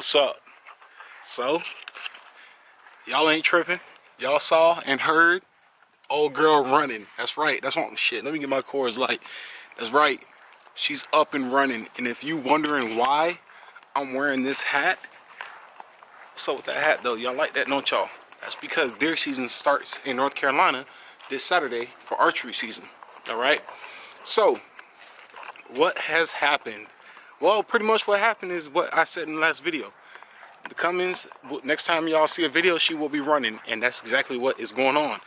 What's up? So, y'all ain't tripping. Y'all saw and heard old girl running. That's right. That's what shit. Let me get my Coors Light. That's right. She's up and running. And if you wondering why I'm wearing this hat, what's up with that hat though? Y'all like that, don't y'all? That's because deer season starts in North Carolina this Saturday for archery season. All right. So, what has happened? Well, pretty much what happened is what I said in the last video. The Cummins, next time y'all see a video, she will be running, and that's exactly what is going on.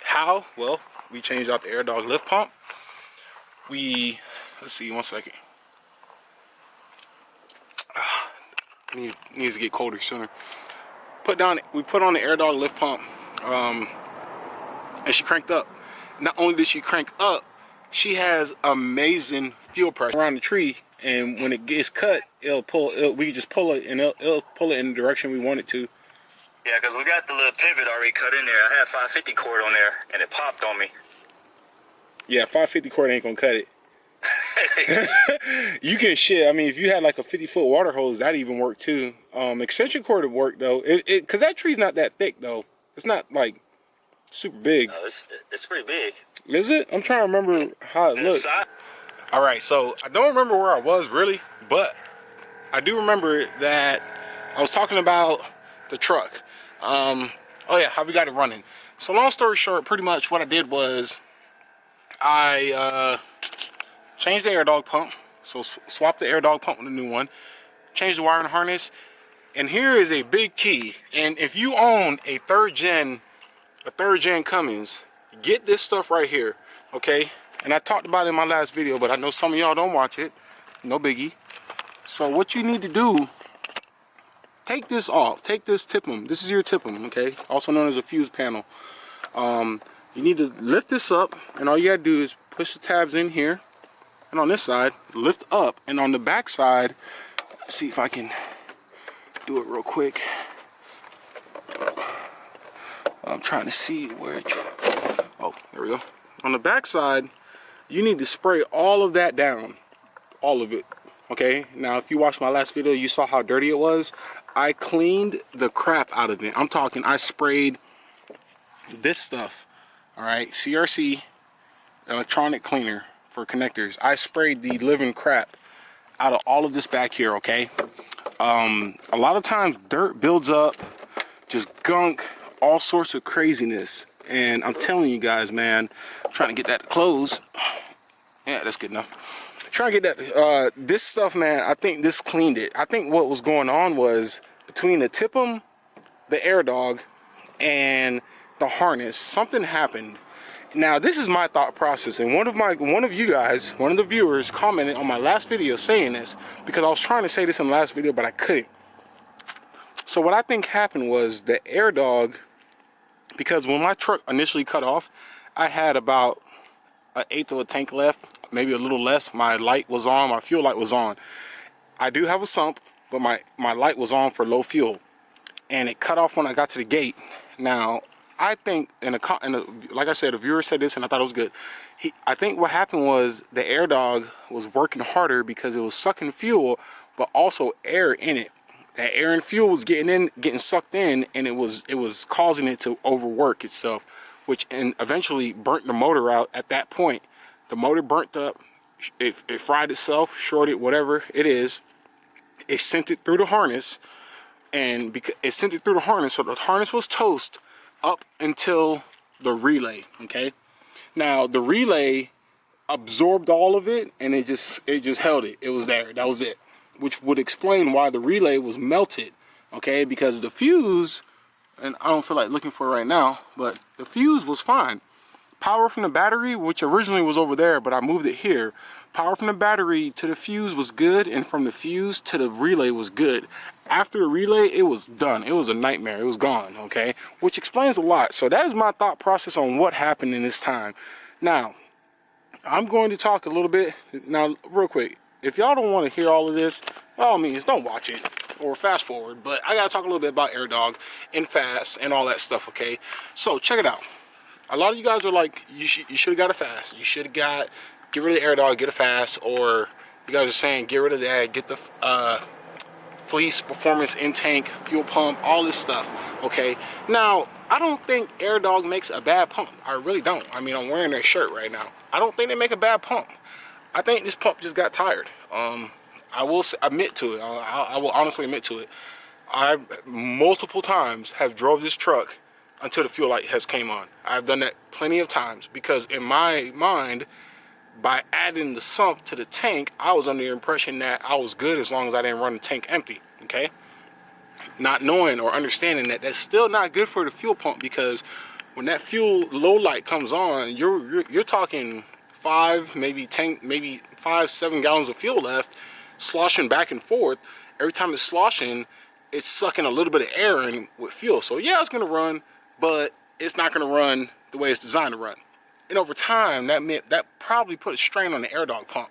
How? Well, we changed out the Air Dog lift pump. Let's see, one second. Needs to get colder sooner. We put on the Air Dog lift pump, and she cranked up. Not only did she crank up, she has amazing fuel pressure around the tree, and when it gets cut, we just pull it, and it'll pull it in the direction we want it to. Yeah, because we got the little pivot already cut in there. I had 550 cord on there, and it popped on me. Yeah, 550 cord ain't gonna cut it. You can shit. I mean, if you had like a 50-foot water hose, that'd even work too. Extension cord would work though. Cause that tree's not that thick though. It's not like super big. No, it's pretty big. Is it? I'm trying to remember how it looked. All right, so I don't remember where I was really, but I do remember that I was talking about the truck. Oh yeah, how we got it running. So long story short, pretty much what I did was I changed the Air Dog pump. So swapped the Air Dog pump with a new one. Changed the wiring harness. And here is a big key. And if you own a third gen Cummins, get this stuff right here, okay? And I talked about it in my last video, but I know some of y'all don't watch it. No biggie. So what you need to do, take this off. Take this TIPM. This is your TIPM, okay? Also known as a fuse panel. You need to lift this up, and all you gotta do is push the tabs in here. And on this side, lift up. And on the back side, let's see if I can do it real quick. I'm trying to see where it... Oh, there we go. On the back side, you need to spray all of that down. All of it. Okay? Now, if you watched my last video, you saw how dirty it was. I cleaned the crap out of it. I'm talking, I sprayed this stuff. Alright? CRC electronic cleaner for connectors. I sprayed the living crap out of all of this back here, okay? A lot of times dirt builds up, just gunk, all sorts of craziness. And I'm telling you guys, man, I'm trying to get that to close. Yeah, that's good enough. Trying to get that, this stuff, man, I think this cleaned it. I think what was going on was between the TIPM, the Air Dog, and the harness, something happened. Now, this is my thought process, and one of you guys, one of the viewers, commented on my last video saying this, because I was trying to say this in the last video, but I couldn't. So what I think happened was the Air Dog, because when my truck initially cut off, I had about 1/8 of a tank left, maybe a little less. My light was on, my fuel light was on. I do have a sump, but my light was on for low fuel, and it cut off when I got to the gate. Now, I think, like I said, a viewer said this, and I thought it was good. I think what happened was the Air Dog was working harder because it was sucking fuel, but also air in it. That air and fuel was getting sucked in, and it was causing it to overwork itself, which eventually burnt the motor out. At that point, the motor burnt up. It fried itself, shorted, whatever it is. It sent it through the harness, and because it sent it through the harness, so the harness was toast up until the relay. Okay, now the relay absorbed all of it, and it just held it. It was there. That was it, which would explain why the relay was melted. Okay, because the fuse, and I don't feel like looking for it right now, but the fuse was fine. Power from the battery, which originally was over there, but I moved it here. Power from the battery to the fuse was good, and from the fuse to the relay was good. After the relay, it was done. It was a nightmare. It was gone, okay? Which explains a lot. So that is my thought process on what happened in this time. Now, I'm going to talk a little bit. Now, real quick, if y'all don't want to hear all of this, by all means, don't watch it or fast forward. But I got to talk a little bit about Air Dog and fast and all that stuff, okay? So, check it out. A lot of you guys are like, you should have got a fast. You should have get rid of the Air Dog, get a fast. Or you guys are saying, get rid of that, get the fleece, performance, in-tank, fuel pump, all this stuff, okay? Now, I don't think Air Dog makes a bad pump. I really don't. I mean, I'm wearing their shirt right now. I don't think they make a bad pump. I think this pump just got tired. I will admit to it. I will honestly admit to it. I multiple times have drove this truck until the fuel light has came on. I've done that plenty of times because in my mind, by adding the sump to the tank, I was under the impression that I was good as long as I didn't run the tank empty, okay? Not knowing or understanding that that's still not good for the fuel pump, because when that fuel low light comes on, you're talking 5, maybe 10, maybe 5-7 gallons of fuel left, sloshing back and forth. Every time it's sloshing, it's sucking a little bit of air in with fuel. So yeah, it's gonna run, but it's not gonna run the way it's designed to run. And over time, that probably put a strain on the Air Dog pump.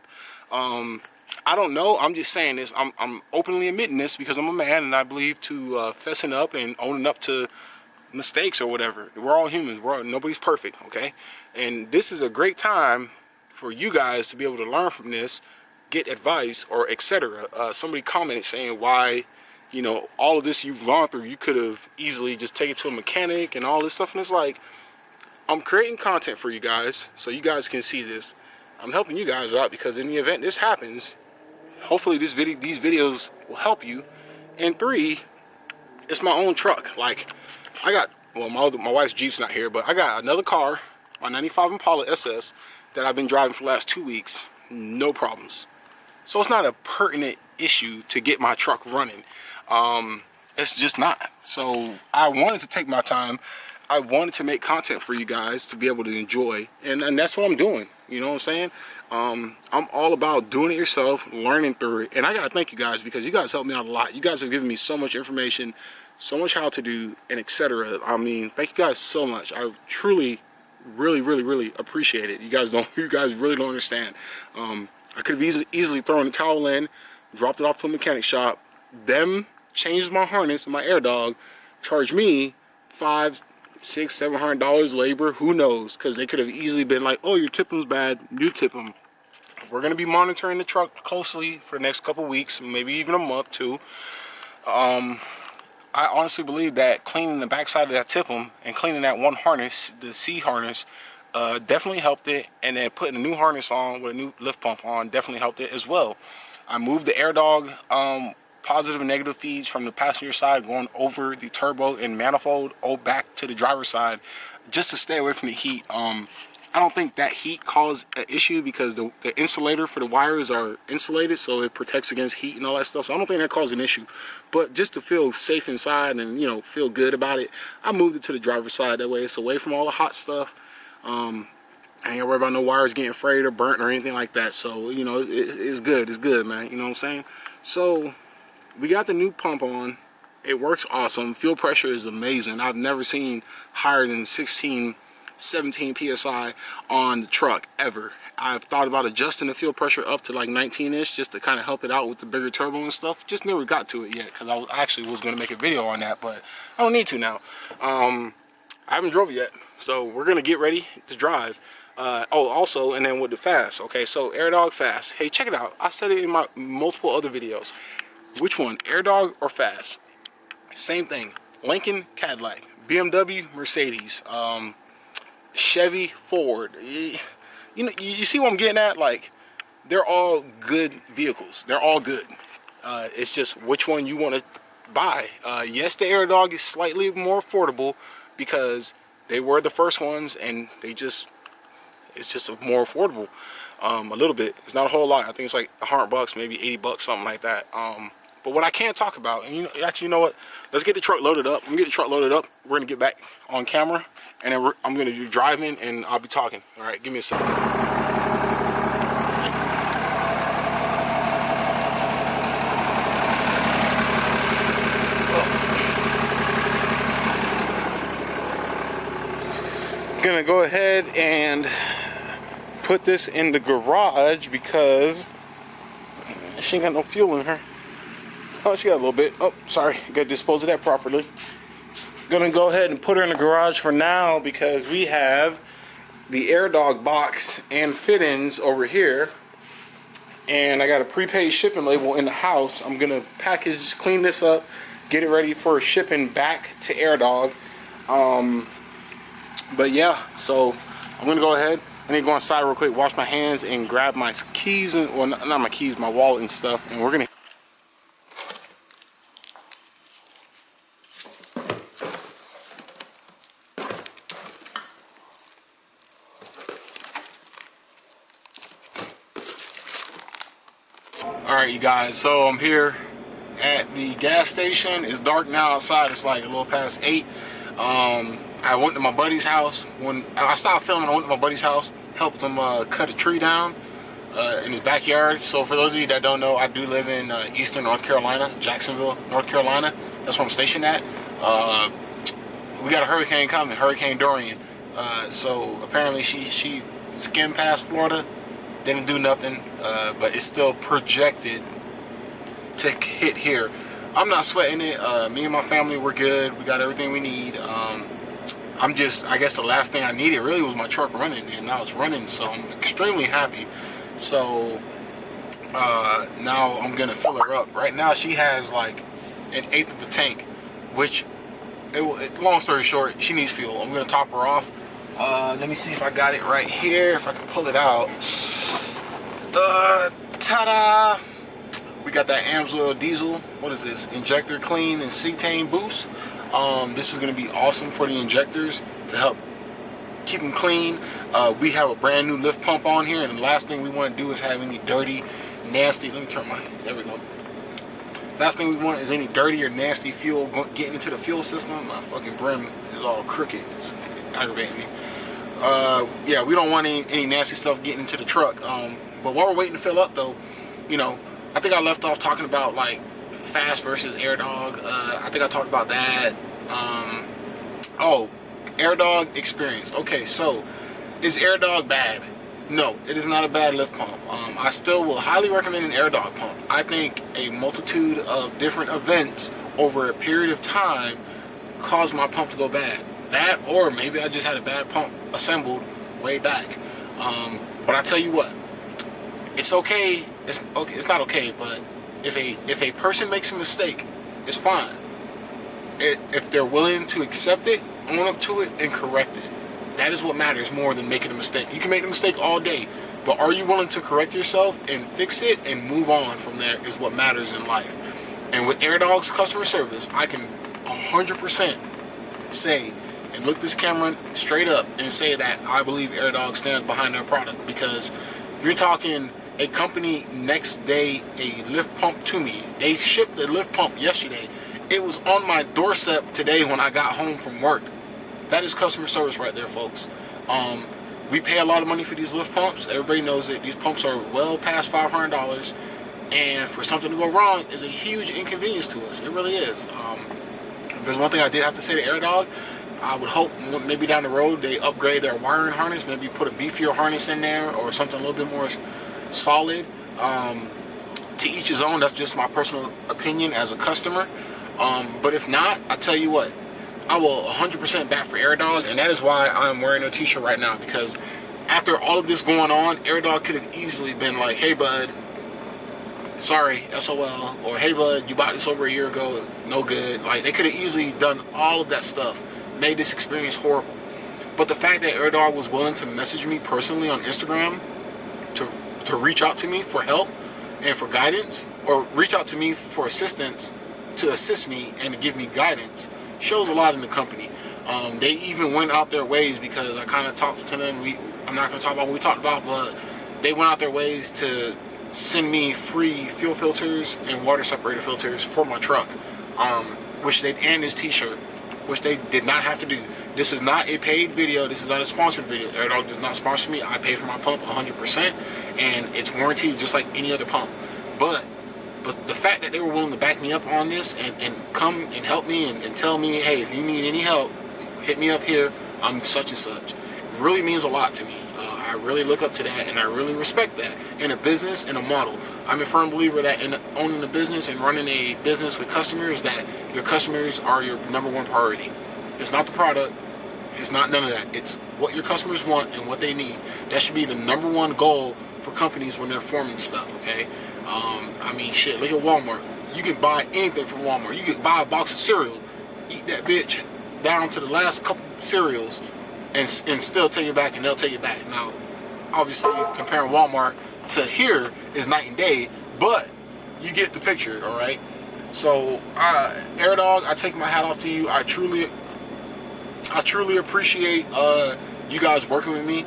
I don't know. I'm just saying this. I'm openly admitting this because I'm a man, and I believe to fessing up and owning up to mistakes or whatever. We're all humans. Nobody's perfect, okay? And this is a great time for you guys to be able to learn from this, get advice, or etc. Somebody commented saying why, you know, all of this you've gone through, you could have easily just taken it to a mechanic and all this stuff. And it's like, I'm creating content for you guys so you guys can see this. I'm helping you guys out because in the event this happens, hopefully these videos will help you. And 3, it's my own truck. Like, I got, well, my wife's Jeep's not here, but I got another car, my 95 Impala SS, that I've been driving for the last 2 weeks, no problems. So it's not a pertinent issue to get my truck running. It's just not. So I wanted to take my time. I wanted to make content for you guys to be able to enjoy, and that's what I'm doing. You know what I'm saying? I'm all about doing it yourself, learning through it, and I gotta thank you guys because you guys helped me out a lot. You guys have given me so much information, so much how to do, and etc. I mean, thank you guys so much. I truly, really appreciate it. You guys really don't understand. I could have easily thrown the towel in, dropped it off to a mechanic shop, them changed my harness, my Air Dog, charged me $500, $600, $700 labor, who knows, because they could have easily been like, oh, your tip them's bad, you tip them. We're going to be monitoring the truck closely for the next couple weeks, maybe even a month too. I honestly believe that cleaning the backside of that tip them and cleaning that one harness, the C harness, definitely helped it, and then putting a new harness on with a new lift pump on definitely helped it as well. I moved the Air Dog positive and negative feeds from the passenger side going over the turbo and manifold back to the driver's side just to stay away from the heat. I don't think that heat caused an issue because the insulator for the wires are insulated, so it protects against heat and all that stuff. So I don't think that caused an issue. But just to feel safe inside and, you know, feel good about it, I moved it to the driver's side. That way it's away from all the hot stuff. I ain't gotta worry about no wires getting frayed or burnt or anything like that. So, you know, it's good. It's good, man. You know what I'm saying? So we got the new pump on. It works awesome. Fuel pressure is amazing. I've never seen higher than 16, 17 PSI on the truck ever. I've thought about adjusting the fuel pressure up to like 19-ish just to kind of help it out with the bigger turbo and stuff. Just never got to it yet because I actually was going to make a video on that, but I don't need to now. I haven't drove it yet, so we're going to get ready to drive. Oh, also, and then with the fast. Okay, so Air Dog fast. Hey, check it out. I said it in my multiple other videos. Which one, Air Dog or fast? Same thing. Lincoln, Cadillac, BMW, Mercedes, Chevy, Ford. You know, you see what I'm getting at? Like, they're all good vehicles. They're all good. It's just which one you want to buy. Yes, the Air Dog is slightly more affordable because they were the first ones, and it's just more affordable. A little bit. It's not a whole lot. I think it's like $100, maybe $80, something like that. But what I can't talk about, and you know what? Let's get the truck loaded up. I'm gonna get the truck loaded up. We're gonna get back on camera, and then I'm gonna do driving, and I'll be talking. All right, give me a second. Gonna go ahead and put this in the garage because she ain't got no fuel in her. Oh, she got a little bit. Oh, sorry. Gotta dispose of that properly. Gonna go ahead and put her in the garage for now because we have the Air Dog box and fittings over here. and I got a prepaid shipping label in the house. I'm gonna package, clean this up, get it ready for shipping back to AirDog. But yeah, so I'm gonna go ahead. I need to go inside real quick, wash my hands, and grab my keys, and well, not my keys, my wallet and stuff, and we're gonna. Alright, you guys, so I'm here at the gas station. It's dark now outside. It's like a little past 8. I went to my buddy's house. When I stopped filming, I went to my buddy's house, helped him cut a tree down in his backyard. So for those of you that don't know, I do live in eastern North Carolina, Jacksonville, North Carolina. That's where I'm stationed at. We got a hurricane coming, Hurricane Dorian. So apparently she skimmed past Florida, didn't do nothing, but it's still projected to hit here. I'm not sweating it. Me and my family, we're good. We got everything we need. I guess the last thing I needed really was my truck running, and now it's running, so I'm extremely happy. So now I'm gonna fill her up. Right now she has like 1/8 of a tank, which, long story short, she needs fuel. I'm gonna top her off. Let me see if I got it right here, if I can pull it out. Ta-da! We got that Amsoil diesel. What is this? Injector clean and cetane boost. This is going to be awesome for the injectors to help keep them clean. We have a brand new lift pump on here, and the last thing we want to do is have any dirty, nasty. Let me turn my. There we go. Last thing we want is any dirty or nasty fuel getting into the fuel system. My fucking brim is all crooked. It's aggravating me. Yeah, we don't want any nasty stuff getting into the truck. But while we're waiting to fill up, though, you know, I think I left off talking about like fast versus AirDog. I think I talked about that. Oh, AirDog experience. Okay, so is AirDog bad? No, it is not a bad lift pump. I still will highly recommend an AirDog pump. I think a multitude of different events over a period of time caused my pump to go bad. That, or maybe I just had a bad pump assembled way back. But I tell you what, it's okay. It's okay. It's not okay, but if a person makes a mistake, it's fine. If they're willing to accept it, own up to it, and correct it, that is what matters more than making a mistake. You can make a mistake all day, but are you willing to correct yourself and fix it and move on from there is what matters in life. And with AirDog's customer service, I can 100% say and look this camera straight up and say that I believe AirDog stands behind their product, because you're talking a company next day a lift pump to me. They shipped the lift pump yesterday. It was on my doorstep today when I got home from work. That is customer service right there, folks. We pay a lot of money for these lift pumps. Everybody knows that these pumps are well past $500, and for something to go wrong is a huge inconvenience to us. It really is. If there's one thing I did have to say to AirDog, I would hope maybe down the road they upgrade their wiring harness, maybe put a beefier harness in there or something a little bit more solid. To each his own. That's just my personal opinion as a customer. But if not, I tell you what, I will 100% back for AirDog, and that is why I'm wearing a t-shirt right now, because after all of this going on, AirDog could have easily been like, hey bud, sorry, SOL, or hey bud, you bought this over a year ago, no good. Like, they could have easily done all of that stuff, made this experience horrible. But the fact that AirDog was willing to message me personally on Instagram to reach out to me for help and for guidance, or reach out to me for assistance, to assist me and to give me guidance, shows a lot in the company. They even went out their ways, because I kind of talked to them. I'm not going to talk about what we talked about, but they went out their ways to send me free fuel filters and water separator filters for my truck, and this t-shirt, which they did not have to do. This is not a paid video. This is not a sponsored video. AirDog does not sponsor me. I pay for my pump 100%, and it's warranted just like any other pump. But the fact that they were willing to back me up on this and come and help me and tell me, hey, if you need any help, hit me up here. I'm such and such. It really means a lot to me. I really look up to that, and I really respect that in a business and a model. I'm a firm believer that in owning a business and running a business with customers, that your customers are your #1 priority. It's not the product. It's not none of that. It's what your customers want and what they need. That should be the #1 goal for companies when they're forming stuff, okay? I mean, shit, look at Walmart. You can buy anything from Walmart. You can buy a box of cereal, eat that bitch down to the last couple cereals, and still take it back, and they'll take it back. Now, obviously, comparing Walmart to here is night and day, but you get the picture, all right? So, Air Dog, I take my hat off to you. I truly appreciate you guys working with me.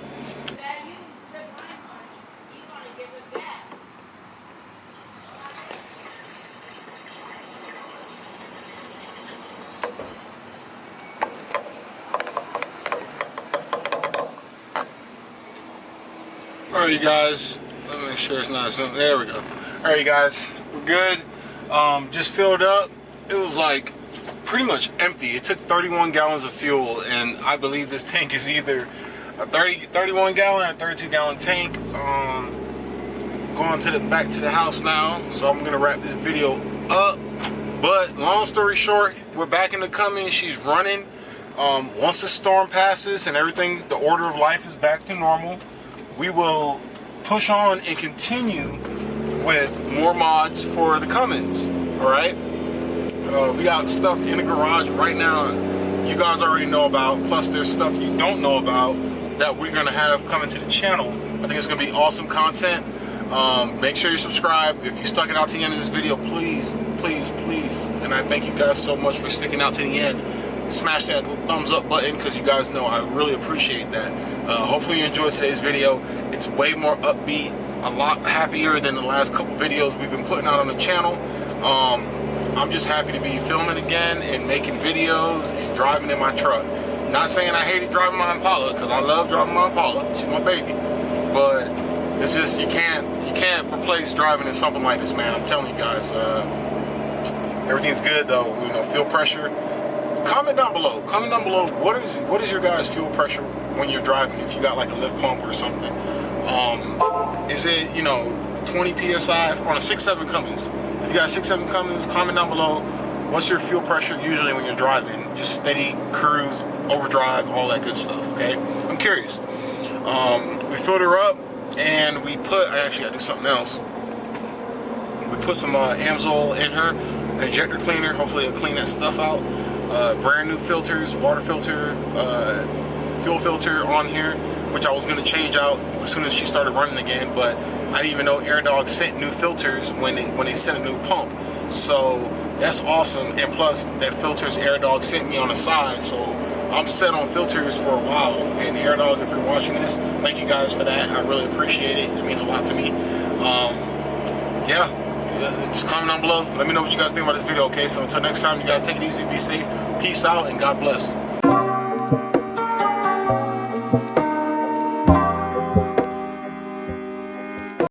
Alright, you guys, let me make sure it's not something. There we go. Alright, you guys, we're good. Just filled up. It was like pretty much empty. It took 31 gallons of fuel, and I believe this tank is either a 31 gallon or 32 gallon tank. Going back to the house now, so I'm gonna wrap this video up. But long story short, we're back in the Cummins. She's running. Once the storm passes and everything, the order of life is back to normal, we will push on and continue with more mods for the Cummins. All right, we got stuff in the garage right now you guys already know about, plus there's stuff you don't know about that we're gonna have coming to the channel. I think it's gonna be awesome content. Make sure you subscribe. If you stuck it out to the end of this video, please, and I thank you guys so much for sticking out to the end. Smash that thumbs up button, because you guys know I really appreciate that. Hopefully you enjoyed today's video. It's way more upbeat, a lot happier than the last couple videos we've been putting out on the channel. I'm just happy to be filming again and making videos and driving in my truck. Not saying I hated driving my Impala, because I love driving my Impala. She's my baby. But it's just, you can't replace driving in something like this, man. I'm telling you guys. Everything's good though. You know, fuel pressure. Comment down below. Comment down below. What is your guys' fuel pressure when you're driving? If you got like a lift pump or something, is it, you know, 20 psi on a 6.7 Cummins? If you got 6.7 Cummins, comment down below. What's your fuel pressure usually when you're driving? Just steady cruise, overdrive, all that good stuff. Okay, I'm curious. We filled her up, and we put. I actually gotta do something else. We put some Amsoil in her, an injector cleaner. Hopefully it'll clean that stuff out. Brand new filters, water filter, fuel filter on here, which I was going to change out as soon as she started running again, but I didn't even know Air Dog sent new filters when they sent a new pump. So that's awesome, and plus that filters Air Dog sent me on the side, so I'm set on filters for a while. And Air Dog, if you're watching this, thank you guys for that. I really appreciate it. It means a lot to me. Yeah. Just comment down below. Let me know what you guys think about this video, okay? So until next time, you guys take it easy, be safe, peace out, and God bless.